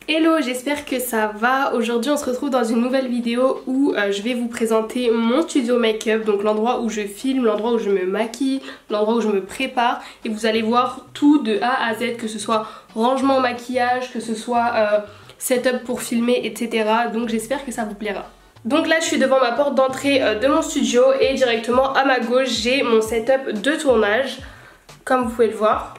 Hello, j'espère que ça va. Aujourd'hui on se retrouve dans une nouvelle vidéo où je vais vous présenter mon studio make-up, donc l'endroit où je filme, l'endroit où je me maquille, l'endroit où je me prépare, et vous allez voir tout de A à Z, que ce soit rangement maquillage, que ce soit setup pour filmer, etc. Donc j'espère que ça vous plaira. Donc là je suis devant ma porte d'entrée de mon studio et directement à ma gauche j'ai mon setup de tournage, comme vous pouvez le voir.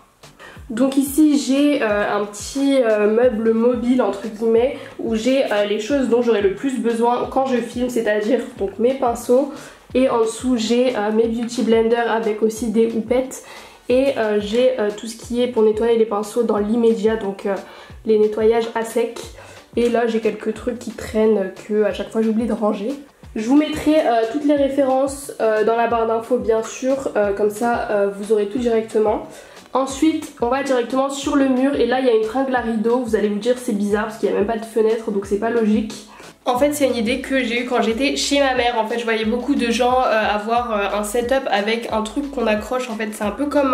Donc ici j'ai un petit meuble mobile entre guillemets où j'ai les choses dont j'aurai le plus besoin quand je filme, c'est-à-dire donc mes pinceaux, et en dessous j'ai mes beauty blenders avec aussi des houpettes, et j'ai tout ce qui est pour nettoyer les pinceaux dans l'immédiat, donc les nettoyages à sec. Et là j'ai quelques trucs qui traînent que à chaque fois j'oublie de ranger. Je vous mettrai toutes les références dans la barre d'infos bien sûr, comme ça vous aurez tout directement. Ensuite on va directement sur le mur et là il y a une tringle à rideau. Vous allez vous dire c'est bizarre parce qu'il n'y a même pas de fenêtre, donc c'est pas logique. En fait c'est une idée que j'ai eue quand j'étais chez ma mère. En fait je voyais beaucoup de gens avoir un setup avec un truc qu'on accroche. En fait c'est un peu comme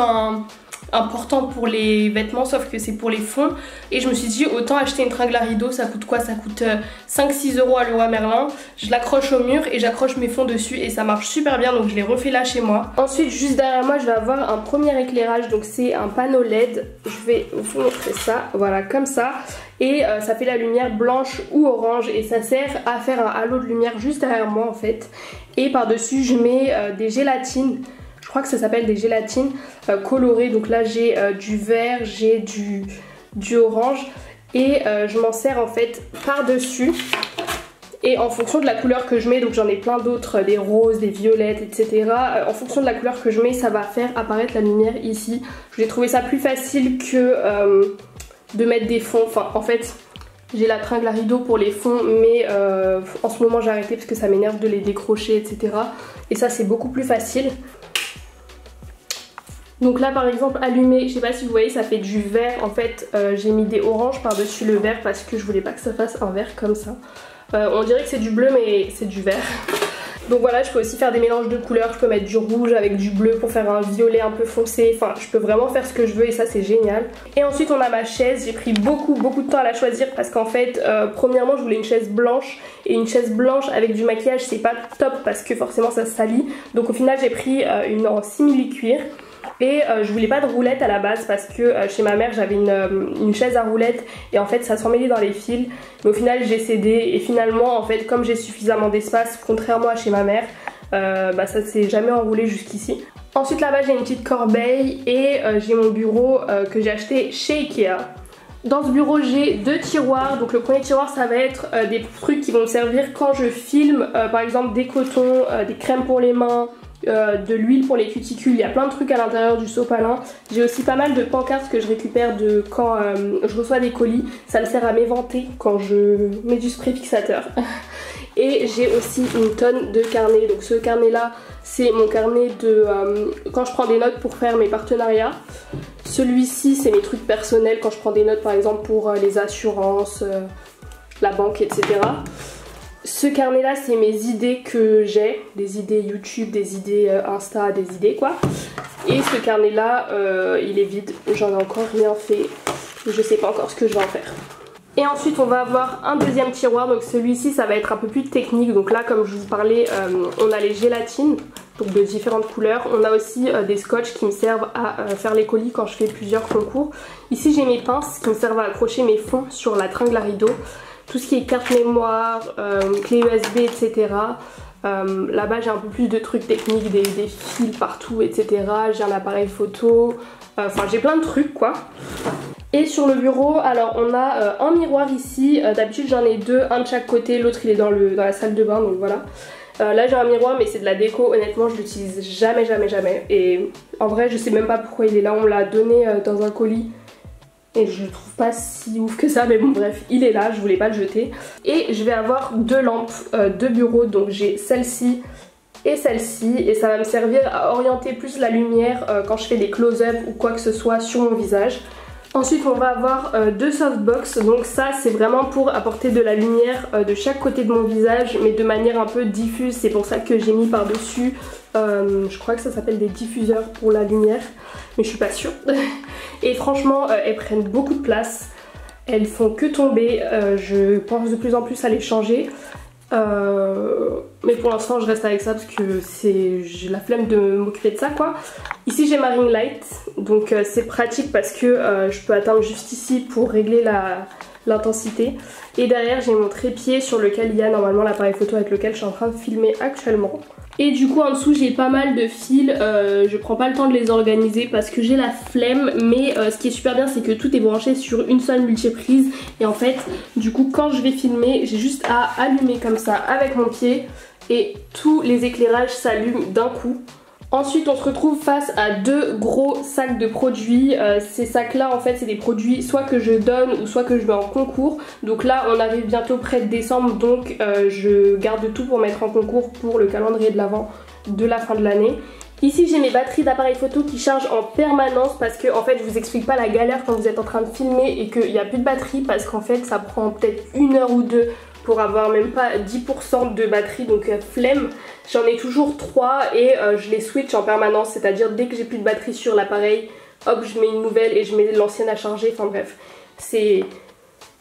un portant pour les vêtements, sauf que c'est pour les fonds, et je me suis dit autant acheter une tringle à rideau. Ça coûte quoi? Ça coûte 5-6 € à Leroy Merlin. Je l'accroche au mur et j'accroche mes fonds dessus et ça marche super bien, donc je l'ai refait là chez moi. Ensuite juste derrière moi je vais avoir un premier éclairage, donc c'est un panneau LED. Je vais vous montrer ça, voilà, comme ça, et ça fait la lumière blanche ou orange et ça sert à faire un halo de lumière juste derrière moi en fait. Et par dessus je mets des gélatines. Je crois que ça s'appelle des gélatines colorées. Donc là j'ai du vert, j'ai du orange, et je m'en sers en fait par dessus. Et en fonction de la couleur que je mets, donc j'en ai plein d'autres, des roses, des violettes, etc. En fonction de la couleur que je mets, ça va faire apparaître la lumière ici. J'ai trouvé ça plus facile que de mettre des fonds. Enfin en fait j'ai la tringle à rideau pour les fonds, mais en ce moment j'ai arrêté parce que ça m'énerve de les décrocher, etc. Et ça c'est beaucoup plus facile. Donc là par exemple allumé, je sais pas si vous voyez, ça fait du vert. En fait j'ai mis des oranges par dessus le vert parce que je voulais pas que ça fasse un vert comme ça. On dirait que c'est du bleu mais c'est du vert. Donc voilà, je peux aussi faire des mélanges de couleurs. Je peux mettre du rouge avec du bleu pour faire un violet un peu foncé. Enfin je peux vraiment faire ce que je veux et ça c'est génial. Et ensuite on a ma chaise. J'ai pris beaucoup de temps à la choisir parce qu'en fait premièrement je voulais une chaise blanche, et une chaise blanche avec du maquillage c'est pas top parce que forcément ça se salit. Donc au final j'ai pris une en simili-cuir. Et je voulais pas de roulette à la base parce que chez ma mère j'avais une chaise à roulette et en fait ça s'emmêlait dans les fils. Mais au final j'ai cédé et finalement en fait comme j'ai suffisamment d'espace, contrairement à chez ma mère, ça s'est jamais enroulé jusqu'ici. Ensuite là-bas j'ai une petite corbeille et j'ai mon bureau que j'ai acheté chez Ikea. Dans ce bureau j'ai deux tiroirs. Donc le premier tiroir ça va être des trucs qui vont me servir quand je filme, par exemple des cotons, des crèmes pour les mains, de l'huile pour les cuticules. Il y a plein de trucs à l'intérieur du sopalin. J'ai aussi pas mal de pancartes que je récupère de quand je reçois des colis. Ça me sert à m'éventer quand je mets du spray fixateur. Et j'ai aussi une tonne de carnets. Donc ce carnet là c'est mon carnet de quand je prends des notes pour faire mes partenariats. Celui-ci c'est mes trucs personnels quand je prends des notes par exemple pour les assurances, la banque, etc. Ce carnet là c'est mes idées que j'ai, des idées YouTube, des idées Insta, des idées quoi. Et ce carnet là il est vide, j'en ai encore rien fait, je sais pas encore ce que je vais en faire. Et ensuite on va avoir un deuxième tiroir, donc celui-ci ça va être un peu plus technique. Donc là comme je vous parlais on a les gélatines, donc de différentes couleurs. On a aussi des scotch qui me servent à faire les colis quand je fais plusieurs concours. Ici j'ai mes pinces qui me servent à accrocher mes fonds sur la tringle à rideau. Tout ce qui est carte mémoire, clé USB, etc. Là-bas j'ai un peu plus de trucs techniques, des fils partout, etc. J'ai un appareil photo, enfin j'ai plein de trucs quoi. Et sur le bureau, alors on a un miroir ici. D'habitude j'en ai deux, un de chaque côté, l'autre il est dans la salle de bain, donc voilà. Là j'ai un miroir mais c'est de la déco, honnêtement je l'utilise jamais. Et en vrai je sais même pas pourquoi il est là, on me l'a donné dans un colis. Et je le trouve pas si ouf que ça, mais bon bref, il est là, je voulais pas le jeter. Et je vais avoir deux lampes de bureau, donc j'ai celle-ci et celle-ci, et ça va me servir à orienter plus la lumière quand je fais des close-up ou quoi que ce soit sur mon visage. Ensuite on va avoir deux softbox, donc ça c'est vraiment pour apporter de la lumière de chaque côté de mon visage mais de manière un peu diffuse. C'est pour ça que j'ai mis par dessus, je crois que ça s'appelle des diffuseurs pour la lumière mais je suis pas sûre. Et franchement elles prennent beaucoup de place. elles font que tomber. Je pense de plus en plus à les changer. Mais pour l'instant je reste avec ça parce que j'ai la flemme de m'occuper de ça quoi. Ici j'ai ma ring light, donc c'est pratique parce que je peux atteindre juste ici pour régler l'intensité. Et derrière j'ai mon trépied sur lequel il y a normalement l'appareil photo avec lequel je suis en train de filmer actuellement. Et du coup en dessous j'ai pas mal de fils, je prends pas le temps de les organiser parce que j'ai la flemme, mais ce qui est super bien c'est que tout est branché sur une seule multiprise. Et en fait du coup quand je vais filmer j'ai juste à allumer comme ça avec mon pied et tous les éclairages s'allument d'un coup. Ensuite on se retrouve face à deux gros sacs de produits. Ces sacs là en fait c'est des produits soit que je donne ou soit que je mets en concours. Donc là on arrive bientôt près de décembre, donc je garde tout pour mettre en concours pour le calendrier de l'Avent de la fin de l'année. Ici j'ai mes batteries d'appareil photo qui chargent en permanence parce que en fait je vous explique pas la galère quand vous êtes en train de filmer et qu'il n'y a plus de batterie, parce qu'en fait ça prend peut-être 1 heure ou 2 pour avoir même pas 10% de batterie, donc flemme. J'en ai toujours 3 et je les switch en permanence, c'est-à-dire dès que j'ai plus de batterie sur l'appareil, hop je mets une nouvelle et je mets l'ancienne à charger, enfin bref, c'est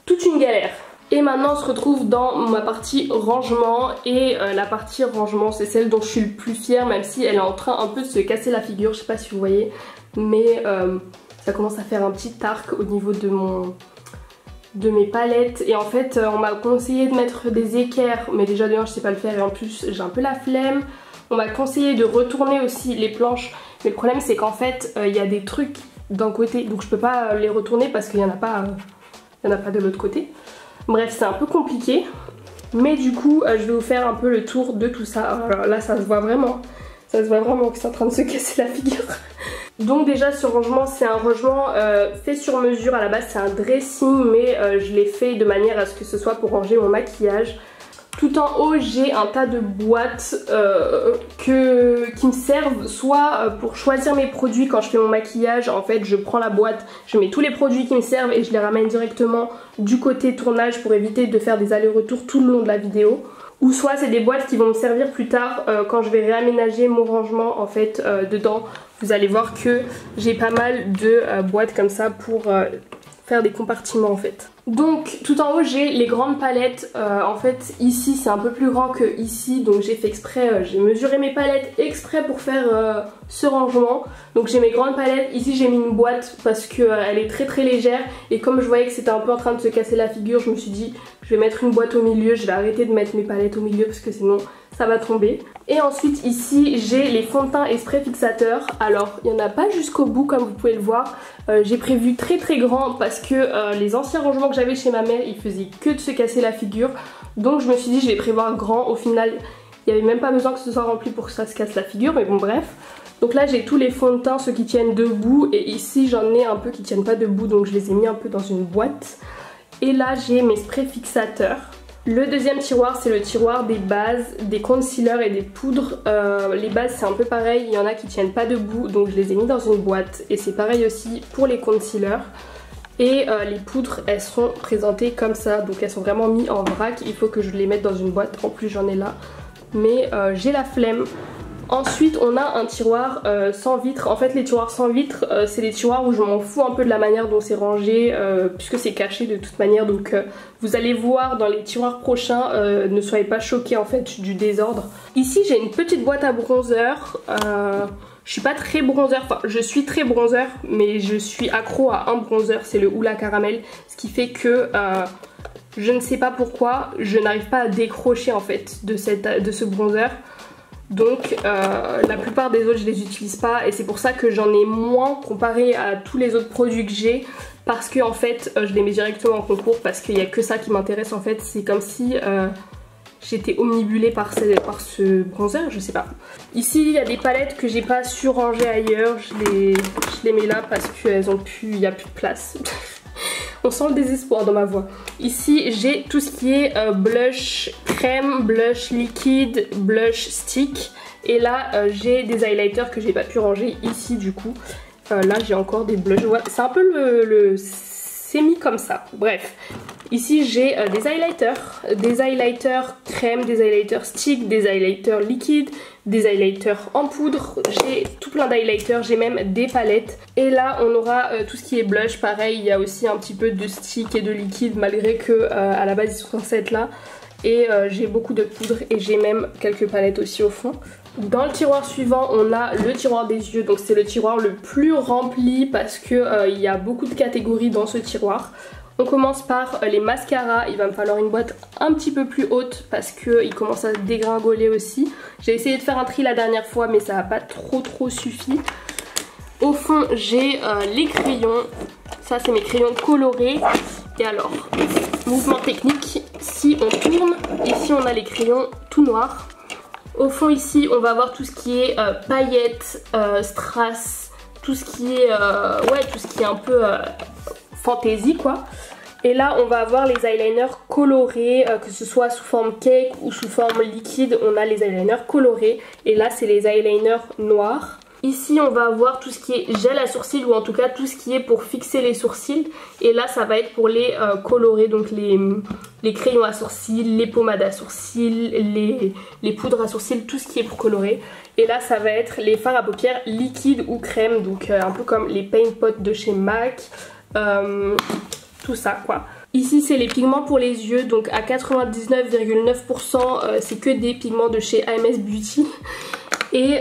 toute une galère. Et maintenant on se retrouve dans ma partie rangement, et la partie rangement c'est celle dont je suis le plus fière, même si elle est en train un peu de se casser la figure, je sais pas si vous voyez, mais ça commence à faire un petit arc au niveau de mes palettes. Et en fait on m'a conseillé de mettre des équerres, mais déjà de un je sais pas le faire et en plus j'ai un peu la flemme. On m'a conseillé de retourner aussi les planches, mais le problème c'est qu'en fait il y a des trucs d'un côté donc je peux pas les retourner parce qu'il y en a pas de l'autre côté. Bref c'est un peu compliqué, mais du coup je vais vous faire un peu le tour de tout ça. Alors là ça se voit vraiment que c'est en train de se casser la figure. Donc déjà ce rangement c'est un rangement fait sur mesure. À la base c'est un dressing, mais je l'ai fait de manière à ce que ce soit pour ranger mon maquillage. Tout en haut j'ai un tas de boîtes qui me servent soit pour choisir mes produits quand je fais mon maquillage. En fait je prends la boîte, je mets tous les produits qui me servent et je les ramène directement du côté tournage pour éviter de faire des allers-retours tout le long de la vidéo. Ou soit c'est des boîtes qui vont me servir plus tard quand je vais réaménager mon rangement en fait dedans. Vous allez voir que j'ai pas mal de boîtes comme ça pour faire des compartiments en fait. Donc tout en haut j'ai les grandes palettes. En fait ici c'est un peu plus grand que ici, donc j'ai fait exprès, j'ai mesuré mes palettes exprès pour faire ce rangement. Donc j'ai mes grandes palettes, ici j'ai mis une boîte parce qu'elle est très légère, et comme je voyais que c'était un peu en train de se casser la figure, je me suis dit je vais mettre une boîte au milieu, je vais arrêter de mettre mes palettes au milieu parce que sinon ça va tomber. Et ensuite ici j'ai les fonds de teint et spray fixateurs. Alors il n'y en a pas jusqu'au bout comme vous pouvez le voir, j'ai prévu très grand parce que les anciens rangements que j'avais chez ma mère ils faisaient que de se casser la figure. Donc je me suis dit je vais prévoir grand. Au final il n'y avait même pas besoin que ce soit rempli pour que ça se casse la figure, mais bon bref. Donc là j'ai tous les fonds de teint, ceux qui tiennent debout, et ici j'en ai un peu qui tiennent pas debout, donc je les ai mis un peu dans une boîte. Et là j'ai mes sprays fixateurs. Le deuxième tiroir c'est le tiroir des bases, des concealers et des poudres. Les bases c'est un peu pareil, il y en a qui tiennent pas debout donc je les ai mis dans une boîte, et c'est pareil aussi pour les concealers. Et les poudres elles sont présentées comme ça, donc elles sont vraiment mises en vrac, il faut que je les mette dans une boîte, en plus j'en ai là, mais j'ai la flemme. Ensuite on a un tiroir sans vitre. En fait les tiroirs sans vitre c'est les tiroirs où je m'en fous un peu de la manière dont c'est rangé puisque c'est caché de toute manière, donc vous allez voir dans les tiroirs prochains, ne soyez pas choqués en fait du désordre. Ici j'ai une petite boîte à bronzer. Je suis pas très bronzer, enfin je suis très bronzer, mais je suis accro à un bronzer, c'est le Hoola Caramel, ce qui fait que je ne sais pas pourquoi je n'arrive pas à décrocher en fait de ce bronzer. Donc la plupart des autres je les utilise pas, et c'est pour ça que j'en ai moins comparé à tous les autres produits que j'ai, parce que en fait je les mets directement en concours parce qu'il n'y a que ça qui m'intéresse en fait. C'est comme si j'étais omnibulée par ce bronzer, je sais pas. Ici il y a des palettes que j'ai pas su ranger ailleurs, je les mets là parce qu'elles ont plus, il n'y a plus de place. On sent le désespoir dans ma voix. Ici j'ai tout ce qui est blush crème, blush liquide, blush stick. Et là j'ai des highlighters que j'ai pas pu ranger ici du coup. Là j'ai encore des blushs, c'est un peu le semi comme ça. Bref, Ici j'ai des highlighters crème, des highlighters stick, des highlighters liquides, des highlighters en poudre, j'ai tout plein d'highlighters, j'ai même des palettes. Et là on aura tout ce qui est blush, pareil il y a aussi un petit peu de stick et de liquide malgré que à la base ils sont censés être là. Et j'ai beaucoup de poudre et j'ai même quelques palettes aussi au fond. Dans le tiroir suivant on a le tiroir des yeux, donc c'est le tiroir le plus rempli parce que il y a beaucoup de catégories dans ce tiroir. On commence par les mascaras, il va me falloir une boîte un petit peu plus haute parce qu'ils commencent à se dégringoler aussi. J'ai essayé de faire un tri la dernière fois mais ça n'a pas trop suffi. Au fond j'ai les crayons, ça c'est mes crayons colorés. Et alors, mouvement technique, si on tourne, ici on a les crayons tout noirs. Au fond ici on va avoir tout ce qui est paillettes, strass, tout ce qui est un peu fantasy quoi. Et là on va avoir les eyeliners colorés, que ce soit sous forme cake ou sous forme liquide, on a les eyeliners colorés. Et là c'est les eyeliners noirs. Ici on va avoir tout ce qui est gel à sourcils ou en tout cas tout ce qui est pour fixer les sourcils. Et là ça va être pour les colorer, donc les crayons à sourcils, les pommades à sourcils, les poudres à sourcils, tout ce qui est pour colorer. Et là ça va être les fards à paupières liquides ou crème, donc un peu comme les Paint Pot de chez MAC, tout ça quoi. Ici c'est les pigments pour les yeux, donc à 99,9% c'est que des pigments de chez AMS Beauty. Et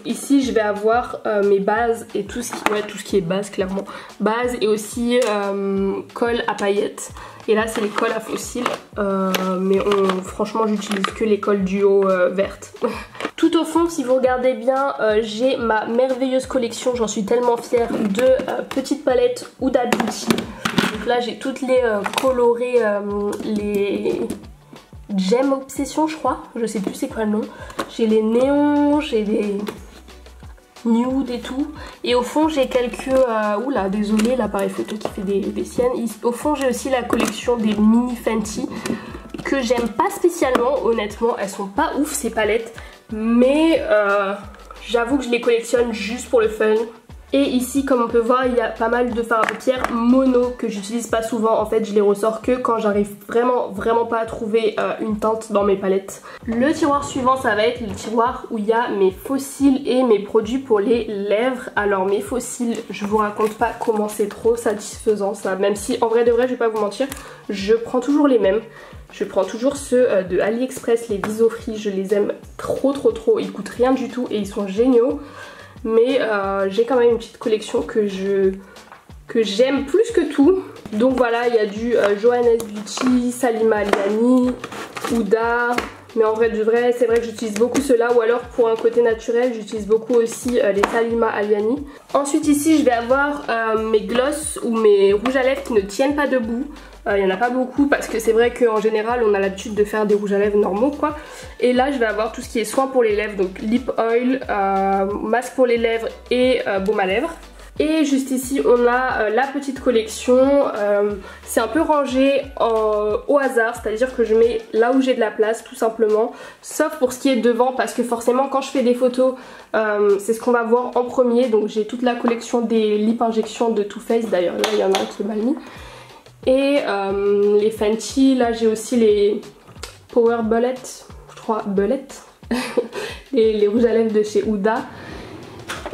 ici je vais avoir mes bases et tout ce qui est base clairement. Base et aussi colle à paillettes. Et là c'est les colles à fossiles. Mais franchement j'utilise que les colles duo vertes. Tout au fond si vous regardez bien j'ai ma merveilleuse collection, j'en suis tellement fière, de petites palettes Huda Beauty. Donc là j'ai toutes les colorées, les Gem Obsession je crois, je sais plus c'est quoi le nom. J'ai les néons, j'ai les nude et tout. Et au fond j'ai quelques... oula désolé l'appareil photo qui fait des siennes. Au fond j'ai aussi la collection des mini Fenty que j'aime pas spécialement honnêtement. Elles sont pas ouf ces palettes. Mais j'avoue que je les collectionne juste pour le fun. Et ici comme on peut voir il y a pas mal de fards à paupières mono que j'utilise pas souvent. En fait je les ressors que quand j'arrive vraiment pas à trouver une teinte dans mes palettes. Le tiroir suivant ça va être le tiroir où il y a mes faux cils et mes produits pour les lèvres. Alors mes faux cils je vous raconte pas comment c'est trop satisfaisant ça. Même si en vrai de vrai je vais pas vous mentir, je prends toujours les mêmes. Je prends toujours ceux de AliExpress, les Visofree, je les aime trop. Ils coûtent rien du tout et ils sont géniaux. Mais j'ai quand même une petite collection que j'aime plus que tout. Donc voilà, il y a du Johannes Beauty, Salima Aliani, Huda. Mais en vrai de vrai, c'est vrai que j'utilise beaucoup ceux-là. Ou alors pour un côté naturel, j'utilise beaucoup aussi les Salima Aliani. Ensuite ici, je vais avoir mes gloss ou mes rouges à lèvres qui ne tiennent pas debout. Il n'y en a pas beaucoup parce que c'est vrai qu'en général on a l'habitude de faire des rouges à lèvres normaux quoi. Et là je vais avoir tout ce qui est soin pour les lèvres, donc lip oil, masque pour les lèvres et baume à lèvres. Et juste ici on a la petite collection, c'est un peu rangé au hasard, c'est-à-dire que je mets là où j'ai de la place tout simplement. Sauf pour ce qui est devant parce que forcément quand je fais des photos c'est ce qu'on va voir en premier. Donc j'ai toute la collection des lip injections de Too Faced, d'ailleurs là il y en a un qui est mal mis. Et les Fenty, là j'ai aussi les Power Bullet, je crois, Bullet, les rouges à lèvres de chez Huda.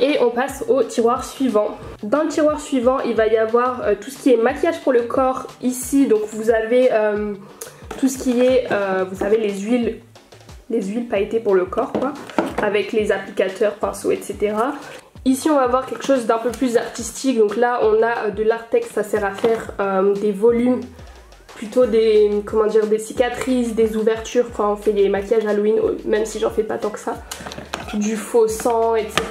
Et on passe au tiroir suivant. Dans le tiroir suivant, il va y avoir tout ce qui est maquillage pour le corps ici. Donc vous avez tout ce qui est, vous savez, les huiles pailletées pour le corps quoi, avec les applicateurs, pinceaux, etc. Ici on va voir quelque chose d'un peu plus artistique, donc là on a de l'artex, ça sert à faire des volumes, plutôt des, comment dire, des cicatrices, des ouvertures quand on fait des maquillages Halloween, même si j'en fais pas tant que ça, du faux sang, etc.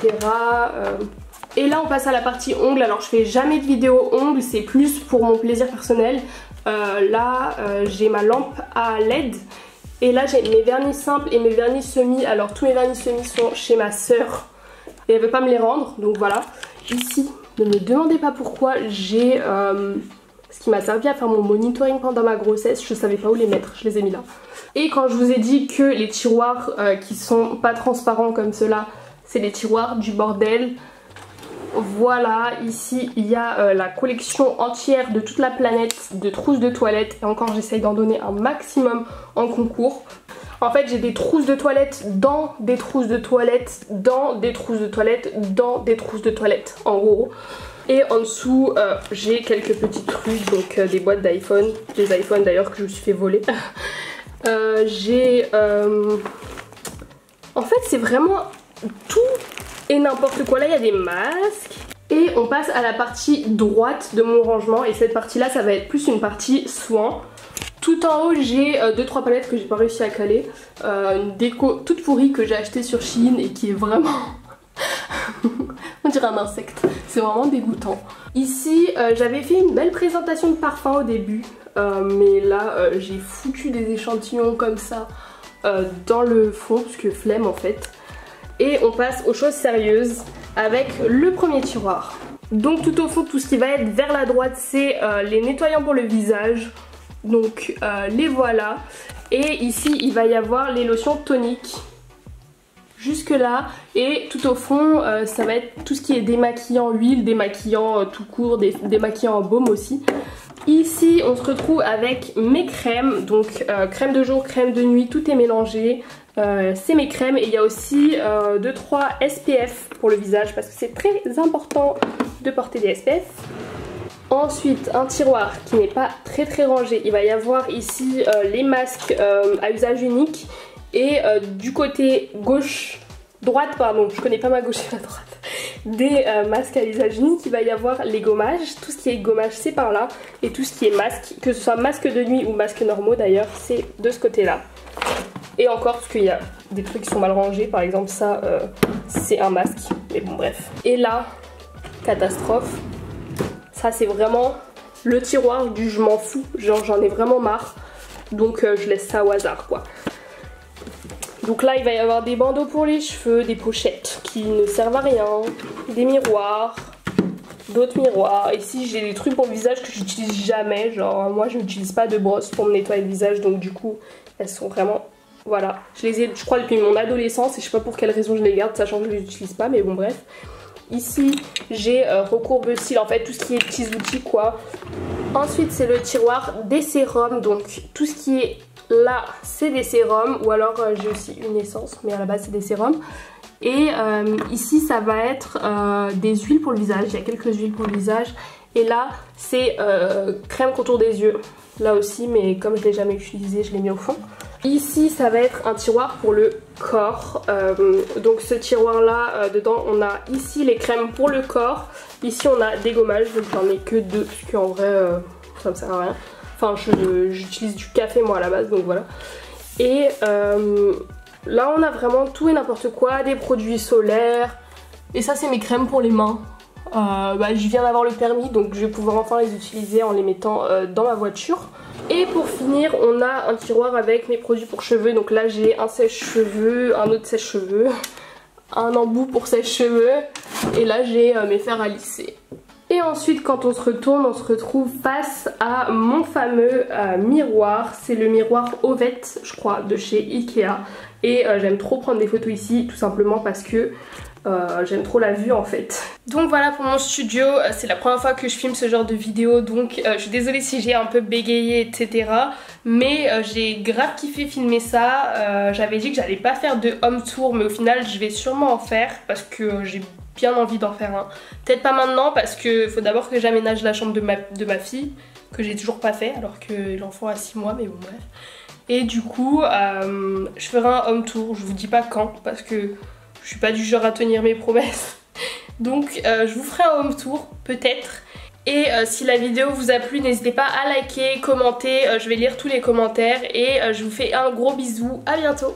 Et là on passe à la partie ongles. Alors je fais jamais de vidéo ongles, c'est plus pour mon plaisir personnel. Là j'ai ma lampe à LED. Et là j'ai mes vernis simples et mes vernis semis. Alors tous mes vernis semis sont chez ma soeur et elle veut pas me les rendre, donc voilà. Ici, ne me demandez pas pourquoi, j'ai ce qui m'a servi à faire mon monitoring pendant ma grossesse. Je savais pas où les mettre, je les ai mis là. Et quand je vous ai dit que les tiroirs qui sont pas transparents comme cela, c'est les tiroirs du bordel, voilà, ici il y a la collection entière de toute la planète de trousses de toilette. Et encore j'essaye d'en donner un maximum en concours. En fait j'ai des trousses de toilette dans des trousses de toilette, dans des trousses de toilette, dans des trousses de toilette en gros. Et en dessous j'ai quelques petits trucs, donc des boîtes d'iPhone, des iPhones d'ailleurs que je me suis fait voler. J'ai... En fait c'est vraiment tout et n'importe quoi. Là il y a des masques. Et on passe à la partie droite de mon rangement. Et cette partie là ça va être plus une partie soins. Tout en haut j'ai 2-3 palettes que j'ai pas réussi à caler. Une déco toute pourrie que j'ai achetée sur Shein et qui est vraiment... on dirait un insecte. C'est vraiment dégoûtant. Ici j'avais fait une belle présentation de parfum au début. Mais là j'ai foutu des échantillons comme ça dans le fond parce que flemme en fait. Et on passe aux choses sérieuses avec le premier tiroir. Donc tout au fond tout ce qui va être vers la droite c'est les nettoyants pour le visage. Donc les voilà. Et ici il va y avoir les lotions toniques. Jusque là. Et tout au fond ça va être tout ce qui est démaquillant huile, démaquillant tout court, démaquillant en baume aussi. Ici on se retrouve avec mes crèmes. Donc crème de jour, crème de nuit, tout est mélangé. C'est mes crèmes et il y a aussi 2-3 SPF pour le visage parce que c'est très important de porter des SPF. Ensuite un tiroir qui n'est pas très rangé. Il va y avoir ici les masques à usage unique et du côté droite pardon, je connais pas ma gauche et ma droite, des masques à usage unique. Il va y avoir les gommages, tout ce qui est gommage c'est par là et tout ce qui est masque, que ce soit masque de nuit ou masque normaux d'ailleurs, c'est de ce côté là. Et encore parce qu'il y a des trucs qui sont mal rangés, par exemple ça c'est un masque, mais bon bref. Et là, catastrophe, ça c'est vraiment le tiroir du je m'en fous, genre j'en ai vraiment marre, donc je laisse ça au hasard quoi. Donc là il va y avoir des bandeaux pour les cheveux, des pochettes qui ne servent à rien, des miroirs, d'autres miroirs. Ici j'ai des trucs pour le visage que j'utilise jamais, genre moi je n'utilise pas de brosse pour me nettoyer le visage, donc du coup elles sont vraiment... Voilà, je les ai je crois depuis mon adolescence et je sais pas pour quelle raison je les garde sachant que je les utilise pas, mais bon bref. Ici j'ai recourbe-cils, en fait tout ce qui est petits outils quoi. Ensuite c'est le tiroir des sérums, donc tout ce qui est là c'est des sérums ou alors j'ai aussi une essence mais à la base c'est des sérums. Et ici ça va être des huiles pour le visage, il y a quelques huiles pour le visage. Et là c'est crème contour des yeux, là aussi mais comme je l'ai jamais utilisé je l'ai mis au fond. Ici ça va être un tiroir pour le corps, donc ce tiroir là dedans on a ici les crèmes pour le corps, ici on a des gommages, donc j'en ai que 2 parce qu'en vrai ça me sert à rien. Enfin j'utilise du café moi à la base, donc voilà. Et là on a vraiment tout et n'importe quoi, des produits solaires. Et ça c'est mes crèmes pour les mains. Je viens d'avoir le permis donc je vais pouvoir enfin les utiliser en les mettant dans ma voiture. Et pour finir on a un tiroir avec mes produits pour cheveux. Donc là j'ai un sèche-cheveux, un autre sèche-cheveux, un embout pour sèche-cheveux. Et là j'ai mes fers à lisser. Et ensuite quand on se retourne on se retrouve face à mon fameux miroir. C'est le miroir Ovette je crois de chez Ikea. Et j'aime trop prendre des photos ici tout simplement parce que j'aime trop la vue en fait. Donc voilà pour mon studio, c'est la première fois que je filme ce genre de vidéo, donc je suis désolée si j'ai un peu bégayé etc. Mais j'ai grave kiffé filmer ça. J'avais dit que j'allais pas faire de home tour mais au final je vais sûrement en faire parce que j'ai bien envie d'en faire un. Peut-être pas maintenant parce que faut d'abord que j'aménage la chambre de ma fille, que j'ai toujours pas fait alors que l'enfant a 6 mois, mais bon bref. Et du coup je ferai un home tour, je vous dis pas quand parce que je suis pas du genre à tenir mes promesses. Donc je vous ferai un home tour peut-être. Et si la vidéo vous a plu n'hésitez pas à liker, commenter, je vais lire tous les commentaires. Et je vous fais un gros bisou, à bientôt.